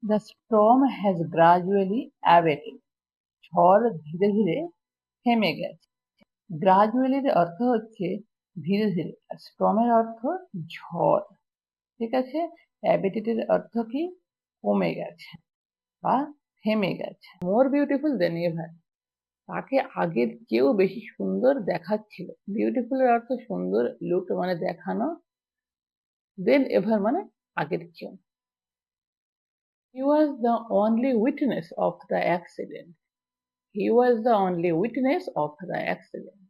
The storm has gradually abated. ঝড় ধীরে ধীরে থেমে গেছে। গ্রাজুয়ালির অর্থ হচ্ছে ধীরে ধীরে, আর স্টর্মের অর্থ ঝড়। ঠিক আছে, অ্যাবেটেড অর্থ কি? কমে গেছে বা থেমে গেছে। মোর বিউটিফুল দেন এভার, তাকে আগের চেয়েও বেশি সুন্দর দেখাচ্ছিল। বিউটিফুলের অর্থ সুন্দর, লুক মানে দেখানো, দেন এভার মানে আগের চেয়েও। He was the only witness of the accident. He was the only witness of the accident.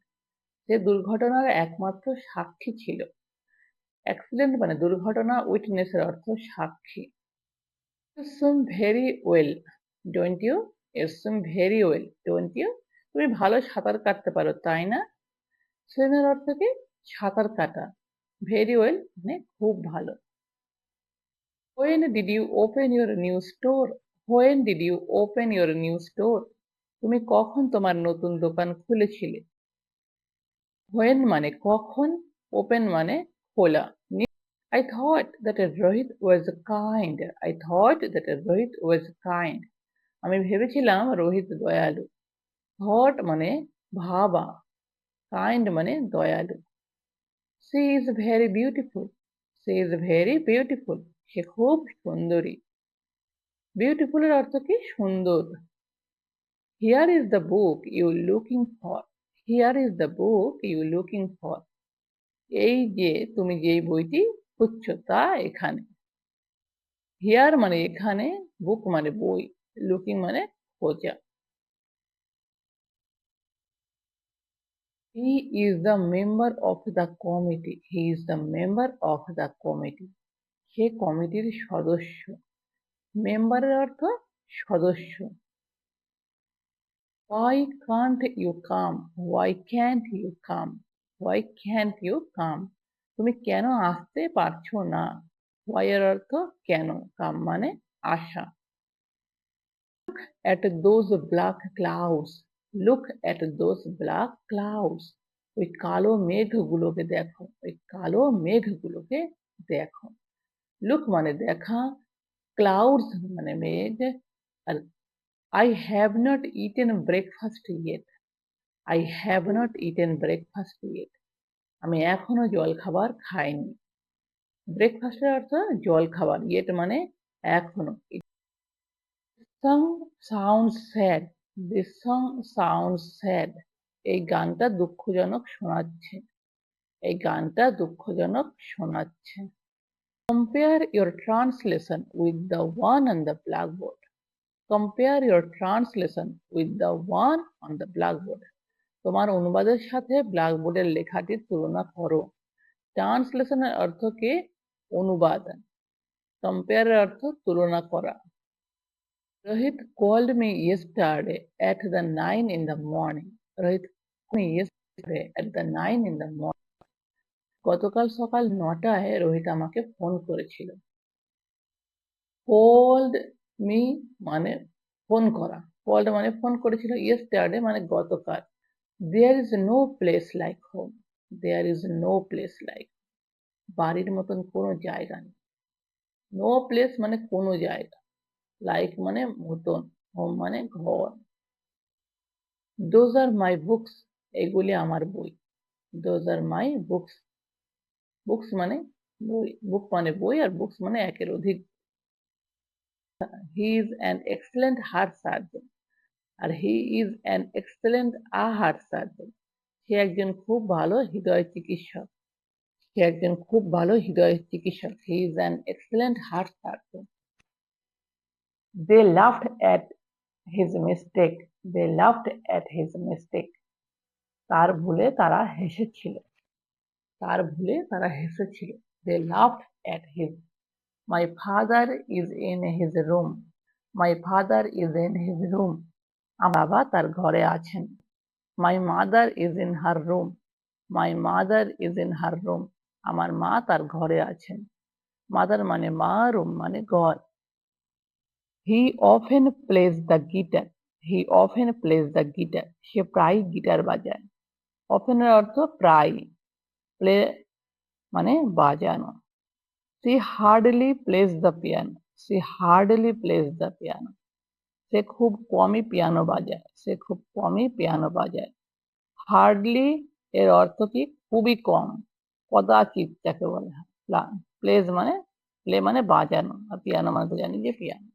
সে দুর্ঘটনার একমাত্র সাক্ষী ছিল। অ্যাক্সিডেন্ট মানে দুর্ঘটনা, উইটনেসের অর্থ সাক্ষী। You swim very well, don't you? You swim very well, don't you? তুমি ভালো সাঁতার কাটতে পারো, তাই না? সুইমের অর্থ কি? সাঁতার কাটা। ভেরি ওয়েল মানে খুব ভালো। When did you open your new store? When did you open your new store? তুমি কখন তোমার নতুন দোকান খুলেছিলে? When মানে কখন, open মানে খোলা। I thought that Rohit was kind. I thought that Rohit was kind. আমি ভেবেছিলাম রোহিত দয়ালু। thought মানে ভাবা, kind মানে দয়ালু। She is very beautiful. She is very beautiful. সে খুব সুন্দরী। বিউটিফুল এর অর্থ কি? সুন্দর। Here is the book you looking for. Here is the book you looking for. এই যে তুমি যেই বইটি খুঁজছো তা এখানে। হিয়ার মানে এখানে, বুক মানে বই, লুকিং মানে খোঁজা। He is the member of the committee. He is the member of the committee. সে কমিটির সদস্য। মেম্বারের অর্থ সদস্য। Why can't you come? Why can't you come? Why can't you come? তুমি কেন আসতে পারছো না? Why এর অর্থ কেন, come মানে আসা। Look at those black clouds. Look at those black clouds. ওই কালো মেঘগুলোকে দেখো, ওই কালো মেঘগুলোকে দেখো। লুক মানে দেখা, ক্লাউডস মানে মেঘ, আর I have not eaten breakfast yet. I have not eaten breakfast yet. আমি এখনো জলখাবার খাইনি। ব্রেকফাস্টের অর্থ জলখাবার, yet মানে এখনো। Song sounds sad. This song sounds sad. এই গানটা দুঃখজনক শোনাচ্ছে। এই গানটা দুঃখজনক শোনাচ্ছে। Compare your translation with the one on the blackboard. Compare your translation with the one on the blackboard. তোমার অনুবাদের সাথে ব্ল্যাকবোর্ডের লেখাটির তুলনা করো। ট্রান্সলেশনের অর্থ কি? অনুবাদ। কম্পেয়ারের অর্থ তুলনা করা। Rohit called me yesterday at the 9 in the morning. Rohit called me yesterday at the 9 in the morning. গতকাল সকাল 9টায় রোহিত আমাকে ফোন করেছিল। Called me মানে ফোন করা, called মানে ফোন করেছিল, yesterday মানে গতকাল। There is no place like home. There is no place like. বাড়ির মতন কোনো জায়গা নেই। No place মানে কোনো জায়গা, like মানে মতন, home মানে ঘর। Those are my books. এগুলি আমার বই। Those are my books. Books মানে বই, book মানে বই, আর books মানে একের অধিক। He is an excellent heart surgeon. R he is an excellent heart surgeon. সে একজন খুব ভালো হৃদয় চিকিৎসক। সে একজন খুব ভালো হৃদয় চিকিৎসক। He is an excellent heart surgeon. They laughed at his mistake. They laughed at his mistake. তার ভুলে তারা হেসেছিল। তার ভুলে তারা হেসেছিল। They laughed at his. My father is in his room. My father is in his room. আমার বাবা তার ঘরে আছেন। My mother is in her room. My mother is in her room. আমার মা তার ঘরে আছেন। Mother মানে মা, room মানে ঘর। He often plays the guitar. He often plays the guitar. সে প্রায় গিটার বাজায়। often এর অর্থ প্রায়, play মানে বাজানো। She hardly plays the piano. she hardly plays the piano. সে খুব কমই পিয়ানো বাজায়, সে খুব কমই পিয়ানো বাজায়। হার্ডলি এর অর্থ কি? খুবই কম, কদাচিৎ যাকে বলা হয়। প্লেজ মানে, প্লে মানে বাজানো, আর পিয়ানো মানে তো জানি যে পিয়ানো।